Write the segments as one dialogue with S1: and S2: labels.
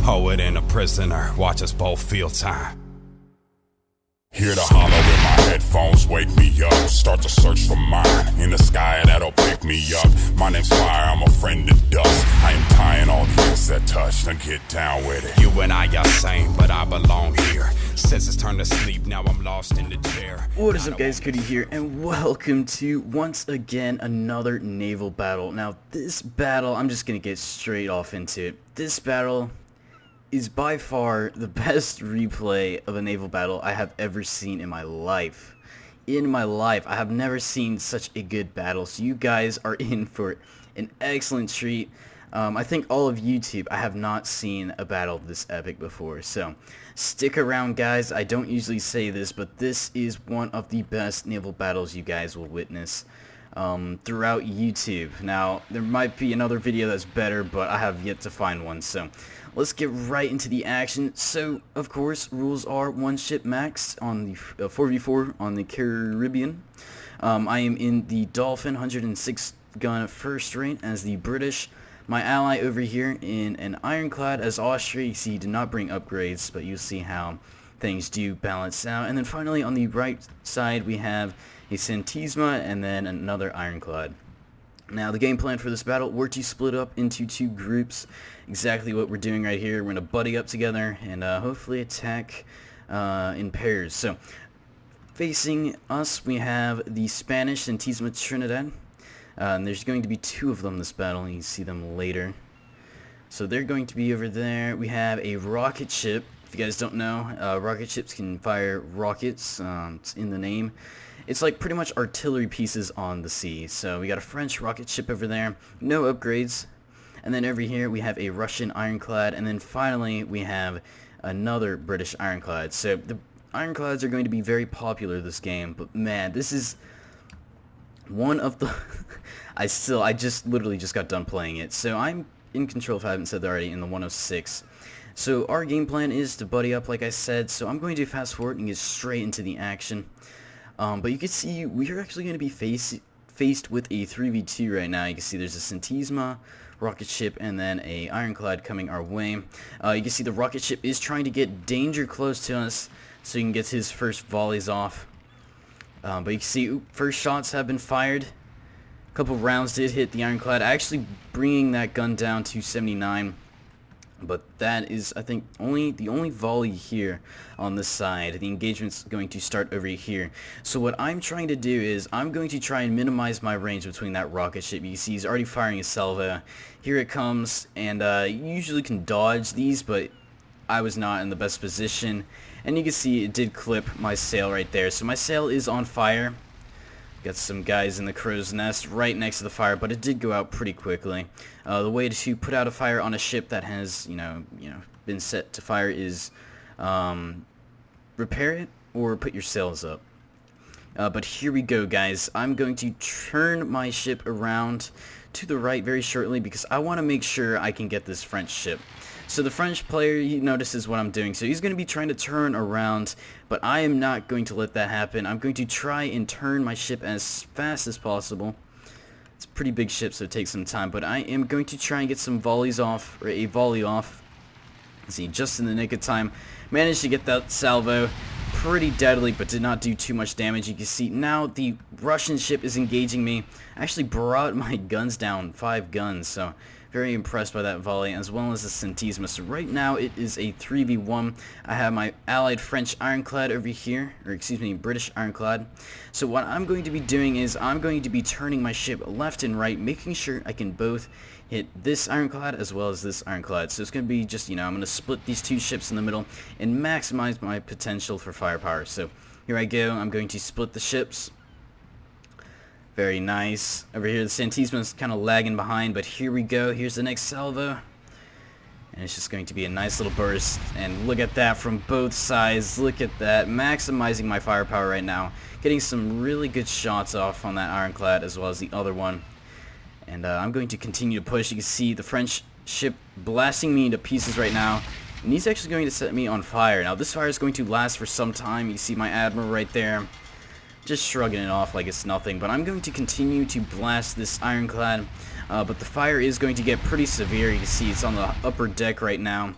S1: poet and a prisoner, watch us both feel time.
S2: Hear the hollow in my headphones, wake me up. Start to search for mine in the sky that'll pick me up. My name's Fire, I'm a friend of dust. I am tying all the ends that touch, now get down with it.
S1: You and I are same, but I belong here. Since it's turned to sleep, now I'm lost in the chair.
S3: What is up guys, Cody here, and welcome to, once again, another naval battle. Now this battle, I'm just gonna get straight off into it. This battle is by far the best replay of a naval battle I have ever seen in my life. I have never seen such a good battle, so you guys are in for an excellent treat. I think all of YouTube, I have not seen a battle this epic before, so stick around guys. I don't usually say this, but this is one of the best naval battles you guys will witness throughout YouTube. Now, there might be another video that's better, but I have yet to find one, so let's get right into the action. So, of course, rules are one ship max on the 4v4 on the Caribbean. I am in the Dolphin 106 gun first rate as the British. My ally over here in an ironclad as Austria. You see, he did not bring upgrades, but you'll see how things do balance out. And then finally, on the right side, we have a Santisma and then another ironclad. Now, the game plan for this battle, we're to split up into two groups. Exactly what we're doing right here. We're going to buddy up together and hopefully attack in pairs. So, facing us, we have the Spanish Santisma Trinidad. And there's going to be two of them this battle, and you see them later. So they're going to be over there. We have a rocket ship. If you guys don't know, rocket ships can fire rockets. It's in the name. It's like pretty much artillery pieces on the sea. So we got a French rocket ship over there, no upgrades. And then over here we have a Russian ironclad, and then finally we have another British ironclad. So the ironclads are going to be very popular this game, but man, this is one of the I just literally just got done playing it, so I'm in control, if I haven't said that already, in the 106. So our game plan is to buddy up, like I said, so I'm going to fast forward and get straight into the action. But you can see we're actually going to be faced with a 3v2 right now. You can see there's a Santisma rocket ship and then a ironclad coming our way. You can see the rocket ship is trying to get danger close to us so he can get his first volleys off. But you can see, first shots have been fired. A couple rounds did hit the ironclad, actually bringing that gun down to 79. But that is, I think, the only volley here on this side. The engagement's going to start over here. So what I'm trying to do is, I'm going to try and minimize my range between that rocket ship. You can see he's already firing a salvo. Here it comes, and you usually can dodge these, but I was not in the best position. And you can see it did clip my sail right there. So my sail is on fire. Got some guys in the crow's nest right next to the fire, but it did go out pretty quickly. The way to put out a fire on a ship that has, been set to fire is repair it or put your sails up. But here we go, guys. I'm going to turn my ship around to the right very shortly because I want to make sure I can get this French ship. So the French player, he notices what I'm doing, so he's going to be trying to turn around, but I am not going to let that happen. I'm going to try and turn my ship as fast as possible. It's a pretty big ship, so it takes some time, but I am going to try and get some volleys off, or a volley off. See, just in the nick of time, managed to get that salvo. Pretty deadly, but did not do too much damage. You can see now the Russian ship is engaging me. I actually brought my guns down, 5 guns, so very impressed by that volley, as well as the Santisma. So right now it is a 3v1. I have my allied French ironclad over here, or excuse me, British ironclad. So what I'm going to be doing is I'm going to be turning my ship left and right, making sure I can both hit this ironclad as well as this ironclad. So it's going to be just, I'm going to split these two ships in the middle and maximize my potential for firepower. So here I go. I'm going to split the ships. Very nice. Over here, the Santisma is kind of lagging behind, but here we go. Here's the next salvo. And it's just going to be a nice little burst. And look at that from both sides. Look at that. Maximizing my firepower right now. Getting some really good shots off on that ironclad as well as the other one. And I'm going to continue to push. You can see the French ship blasting me into pieces right now. And he's actually going to set me on fire. Now, this fire is going to last for some time. You see my Admiral right there, just shrugging it off like it's nothing. But I'm going to continue to blast this ironclad. But the fire is going to get pretty severe. You can see it's on the upper deck right now.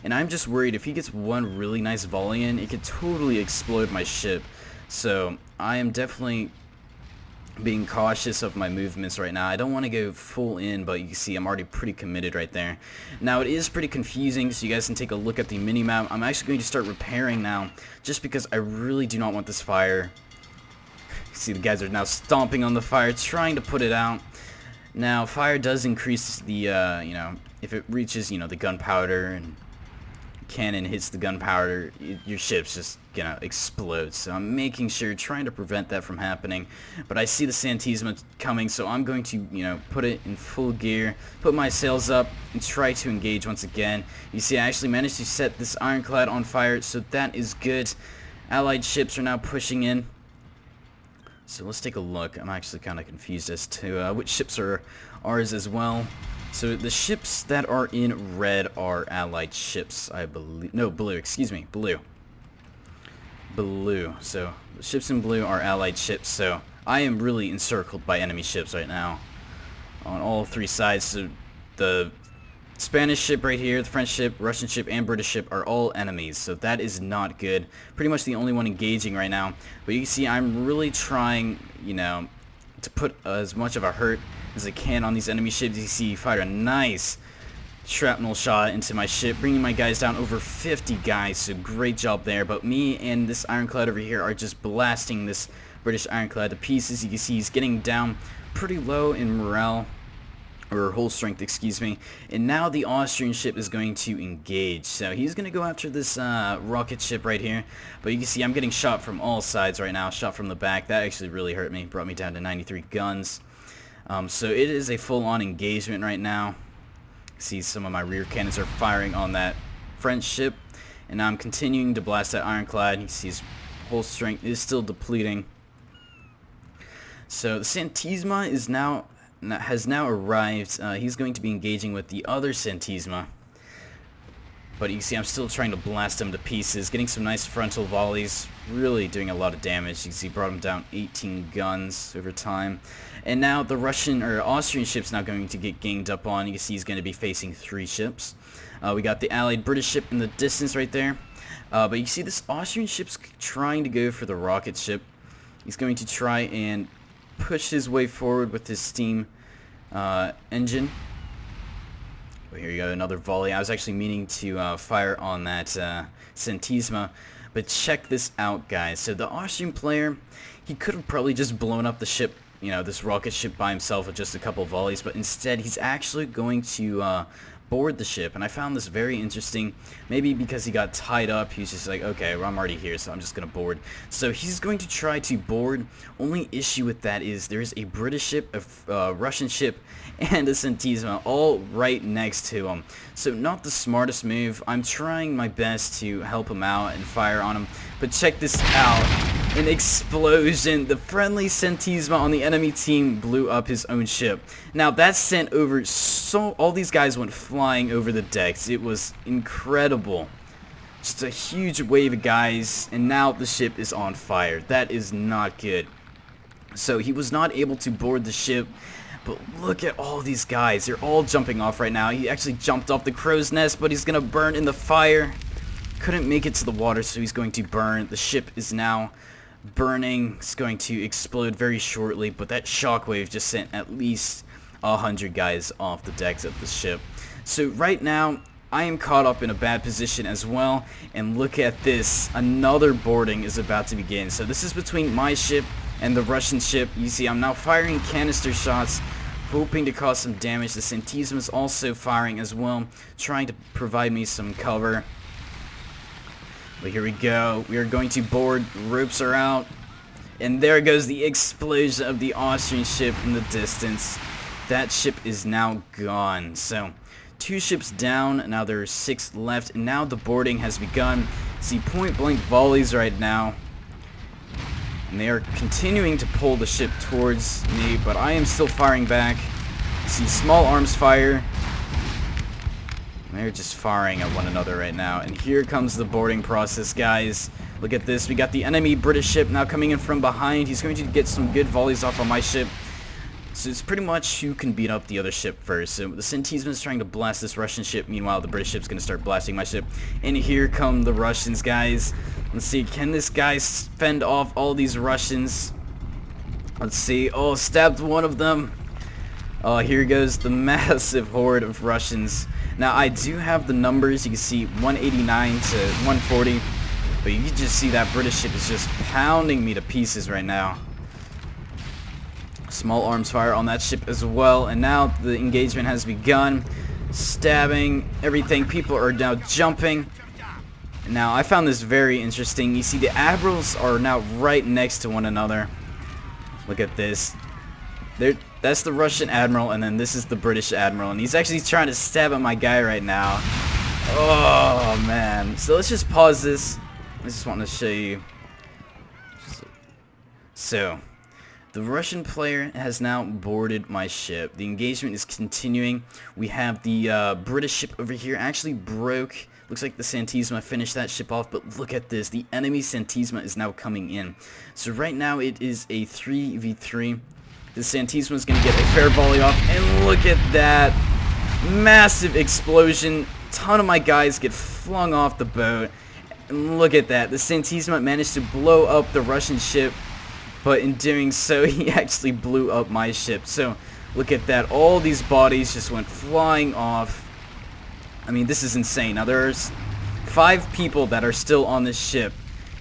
S3: and I'm just worried if he gets one really nice volley in, it could totally explode my ship. So I am definitely being cautious of my movements right now. I don't want to go full in, but you can see I'm already pretty committed right there. Now it is pretty confusing, so you guys can take a look at the minimap. I'm actually going to start repairing now, just because I really do not want this fire. See, the guys are now stomping on the fire, trying to put it out. Now fire does increase the, you know, if it reaches, you know, the gunpowder and cannon hits the gunpowder, your ship's just gonna explode. So I'm making sure, trying to prevent that from happening. But I see the Santisma coming, so I'm going to, you know, put it in full gear, put my sails up, and try to engage once again. You see, I actually managed to set this ironclad on fire, so that is good. Allied ships are now pushing in. So let's take a look. I'm actually kind of confused as to which ships are ours as well. So the ships that are in red are Allied ships, I believe. No, blue, excuse me, blue. Blue. So the ships in blue are Allied ships, so I am really encircled by enemy ships right now on all three sides. So the Spanish ship right here, the French ship, Russian ship, and British ship are all enemies, so that is not good. Pretty much the only one engaging right now. But you can see I'm really trying, you know, to put as much of a hurt as I can on these enemy ships. You see, fire a nice shrapnel shot into my ship, bringing my guys down over 50 guys, so great job there. But me and this ironclad over here are just blasting this British ironclad to pieces. You can see he's getting down pretty low in morale, or hull strength, excuse me. And now the Austrian ship is going to engage, so he's going to go after this rocket ship right here. But you can see I'm getting shot from all sides right now, shot from the back. That actually really hurt me, brought me down to 93 guns. So it is a full-on engagement right now. See, some of my rear cannons are firing on that French ship, and now I'm continuing to blast that ironclad. You see his hull strength is still depleting. So the Santisma has now arrived. He's going to be engaging with the other Santisma. But you can see I'm still trying to blast him to pieces, getting some nice frontal volleys, really doing a lot of damage. You can see brought him down 18 guns over time. And now the Russian or Austrian ship's now going to get ganged up on. You can see he's going to be facing 3 ships. We got the Allied British ship in the distance right there. But you see this Austrian ship's trying to go for the rocket ship. He's going to try and push his way forward with his steam engine. But here you go, another volley. I was actually meaning to fire on that Santisma, but check this out, guys. So the Austrian player, he could have probably just blown up the ship, you know, this rocket ship by himself with just a couple of volleys, but instead he's actually going to board the ship. And I found this very interesting. Maybe because he got tied up, he's just like, okay, well, I'm already here, so I'm just gonna board. So he's going to try to board. Only issue with that is there's a British ship, a Russian ship, and a Santisma all right next to him. So not the smartest move. I'm trying my best to help him out and fire on him, but check this out. An explosion. The friendly Santisma on the enemy team blew up his own ship. Now that sent over all these guys went flying over the decks. It was incredible. Just a huge wave of guys, and now the ship is on fire. That is not good. So he was not able to board the ship, but look at all these guys. They're all jumping off right now. He actually jumped off the crow's nest, but he's gonna burn in the fire. Couldn't make it to the water, so he's going to burn. The ship is now burning. It's going to explode very shortly, but that shockwave just sent at least 100 guys off the decks of the ship. So right now I am caught up in a bad position as well, and look at this, another boarding is about to begin. So this is between my ship and the Russian ship. You see I'm now firing canister shots, hoping to cause some damage. The Santisma is also firing as well, trying to provide me some cover. But here we go. We are going to board. Ropes are out. And there goes the explosion of the Austrian ship in the distance. That ship is now gone. So 2 ships down. Now there are 6 left. And now the boarding has begun. See point blank volleys right now. And they are continuing to pull the ship towards me. But I am still firing back. See small arms fire. They're just firing at one another right now. And here comes the boarding process, guys. Look at this. We got the enemy British ship now coming in from behind. He's going to get some good volleys off on my ship. So it's pretty much who can beat up the other ship first. So the Centisma is trying to blast this Russian ship. Meanwhile, the British ship's going to start blasting my ship. And here come the Russians, guys. Let's see. Can this guy fend off all these Russians? Let's see. Oh, stabbed one of them. Oh, here goes the massive horde of Russians. Now, I do have the numbers. You can see 189 to 140. But you can just see that British ship is just pounding me to pieces right now. Small arms fire on that ship as well. And now the engagement has begun. Stabbing everything. People are now jumping. Now, I found this very interesting. You see the admirals are now right next to one another. Look at this. That's the Russian admiral, and then this is the British admiral. And he's actually trying to stab at my guy right now. Oh, man. So let's just pause this. I just want to show you. So, the Russian player has now boarded my ship. The engagement is continuing. We have the British ship over here actually broke. Looks like the Centisma finished that ship off, but look at this. The enemy Centisma is now coming in. So right now it is a 3v3. The Centisma is going to get a fair volley off, and look at that. Massive explosion. Ton of my guys get flung off the boat. And look at that. The Centisma managed to blow up the Russian ship, but in doing so, he actually blew up my ship. So, look at that. All these bodies just went flying off. I mean, this is insane. Now, there's 5 people that are still on this ship.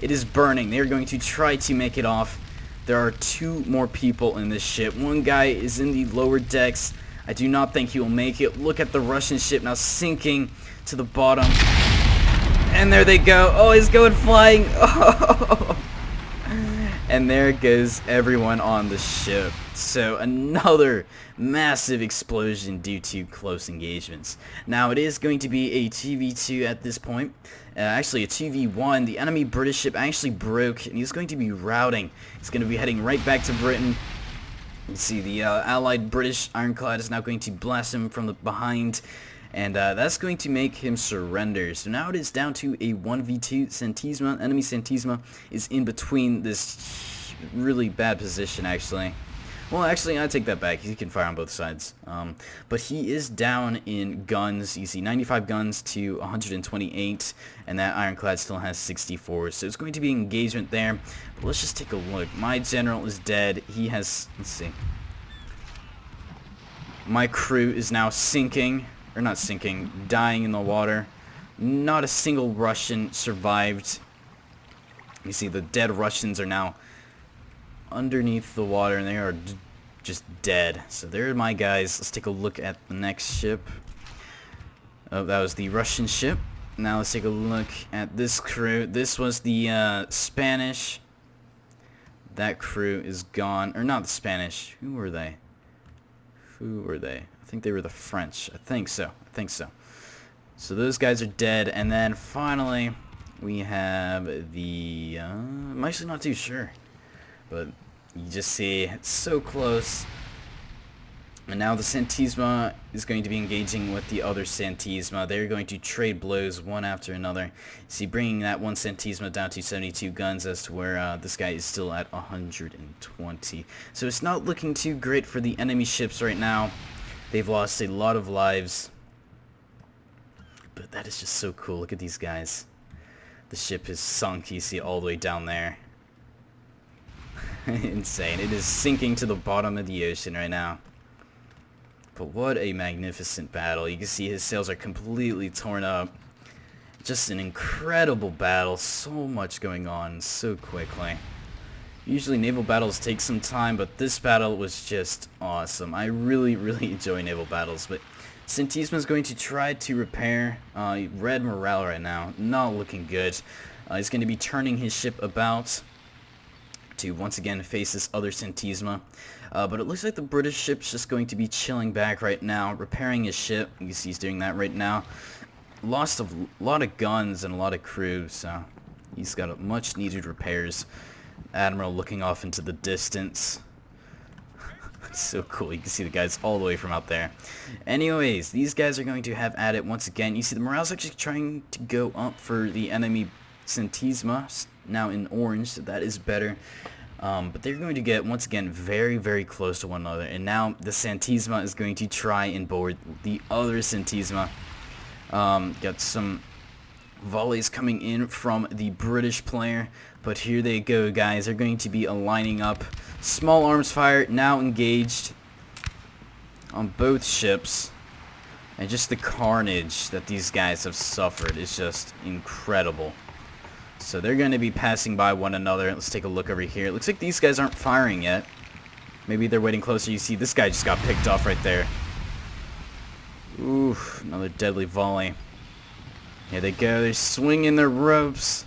S3: It is burning. They are going to try to make it off. There are 2 more people in this ship. One guy is in the lower decks. I do not think he will make it. Look at the Russian ship now sinking to the bottom. And there they go. Oh, he's going flying. Oh. And there goes everyone on the ship. So another massive explosion due to close engagements. Now it is going to be a 2v2 at this point. Actually a 2v1. The enemy British ship actually broke, and he's going to be routing. He's going to be heading right back to Britain. You see the allied British ironclad is now going to blast him from the behind. And that's going to make him surrender. So now it is down to a 1v2. Centisma, enemy Centisma, is in between this really bad position, actually. Well, actually, I take that back. He can fire on both sides. But he is down in guns. You see 95 guns to 128. And that ironclad still has 64. So it's going to be engagement there. But let's just take a look. My general is dead. He has... Let's see. My crew is now sinking. Or not sinking, dying in the water. Not a single Russian survived. You see the dead Russians are now underneath the water, and they are just dead. So there are my guys. Let's take a look at the next ship. Oh, that was the Russian ship. Now let's take a look at this crew. This was the Spanish. That crew is gone. Or not the Spanish. Who were they? Who were they? I think they were the French. I think so. So those guys are dead. And then finally, we have the... I'm actually not too sure. But you just see it's so close. And now the Centisma is going to be engaging with the other Centisma. They're going to trade blows one after another. See, bringing that one Centisma down to 72 guns as to where this guy is still at 120. So it's not looking too great for the enemy ships right now. They've lost a lot of lives. But that is just so cool. Look at these guys. The ship is sunk. You see it all the way down there. Insane. It is sinking to the bottom of the ocean right now. But what a magnificent battle. You can see his sails are completely torn up. Just an incredible battle. So much going on so quickly. Usually naval battles take some time, but this battle was just awesome. I really enjoy naval battles, but Centisma is going to try to repair red morale right now. Not looking good. He's going to be turning his ship about to once again face this other Centisma. But it looks like the British ship's just going to be chilling back right now, repairing his ship. You can see he's doing that right now. Lost a lot of guns and a lot of crew, so he's got much needed repairs. Admiral looking off into the distance. So cool. You can see the guys all the way from out there. Anyways, these guys are going to have at it once again. You see the morale's actually trying to go up for the enemy Centisma, now in orange, so that is better. But they're going to get, once again, very, very close to one another. And now the Santisma is going to try and board the other Santisma. Got some volleys coming in from the British player. But here they go, guys. They're going to be aligning up. Small arms fire now engaged on both ships. And just the carnage that these guys have suffered is just incredible. So they're going to be passing by one another. Let's take a look over here. It looks like these guys aren't firing yet. Maybe they're waiting closer. You see this guy just got picked off right there. Oof, another deadly volley. Here they go. They're swinging their ropes.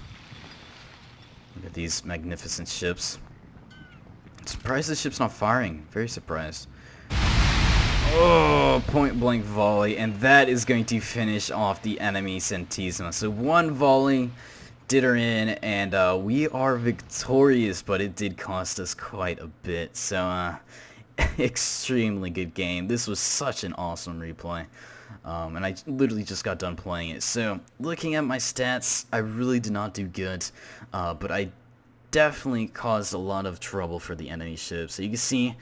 S3: Look at these magnificent ships. I'm surprised the ship's not firing. Very surprised. Oh, point blank volley. And that is going to finish off the enemy Santisma. So one volley did her in, and we are victorious, but it did cost us quite a bit. So, extremely good game. This was such an awesome replay. And I literally just got done playing it. So, looking at my stats, I really did not do good. But I definitely caused a lot of trouble for the enemy ship. So you can see,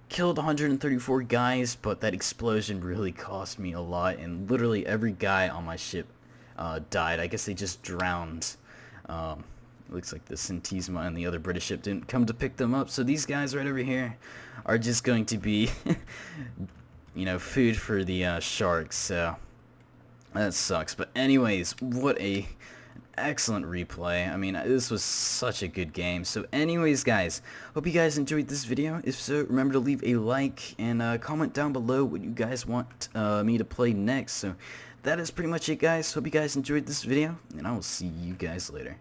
S3: killed 134 guys, but that explosion really cost me a lot. And literally every guy on my ship died. I guess they just drowned. Looks like the Santisma and the other British ship didn't come to pick them up. So these guys right over here are just going to be, you know, food for the sharks. So that sucks. But anyways, what an excellent replay. I mean, this was such a good game. So anyways, guys, hope you guys enjoyed this video. If so, remember to leave a like and comment down below what you guys want me to play next. So that is pretty much it, guys. Hope you guys enjoyed this video, and I will see you guys later.